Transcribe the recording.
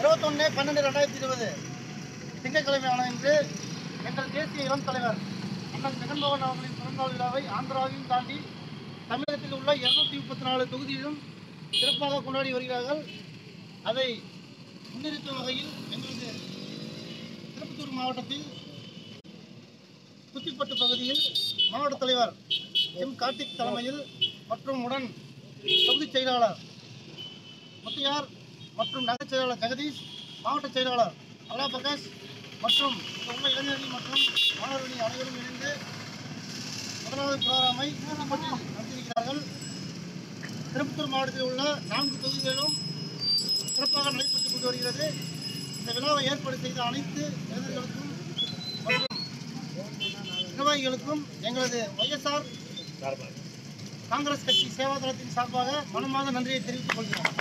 21/12/2020 திங்கட்கிழமையான இன்று எங்கள் தேசிய இளம் தலைவர் அண்ணன் ஜெகன்மோகன் அவர்களின் பிறந்தநாள் விழாவை ஆந்திராவையும் தாண்டி தமிழகத்தில் உள்ள 234 தொகுதியிலும் சிறப்பாக கொண்டாடி வருகிறார்கள். அதை முன்னிறுத்தும் வகையில் எங்களது திருப்பத்தூர் மாவட்டத்தில் குத்திப்பட்டு பகுதியில் மாவட்ட தலைவர் எம் கார்த்திக் தலைமையில் மற்றும் உடன் தொகுதி செயலாளர் முத்தையார் மற்றும் நகர செயலாளர் ஜெகதீஷ், மாவட்ட செயலாளர் அல்லா பிரகாஷ் மற்றும் உள்ள இளைஞர்கள் மற்றும் மாணவர்கள் அனைவரும் இணைந்து முதலாவது புரோகிராமை நடத்தியிருக்கிறார்கள். திருப்பத்தூர் மாவட்டத்தில் உள்ள 4 தொகுதிகளிலும் சிறப்பாக நடைபெற்றுக் கொண்டு வருகிறது. இந்த விழாவை ஏற்பாடு செய்த அனைத்து இளைஞர்களுக்கும் மற்றும் நிர்வாகிகளுக்கும் எங்களது ஒய்எஸ்ஆர் காங்கிரஸ் கட்சி சேவாதளத்தின் சார்பாக மனமார்ந்த நன்றியை தெரிவித்துக் கொள்கிறோம்.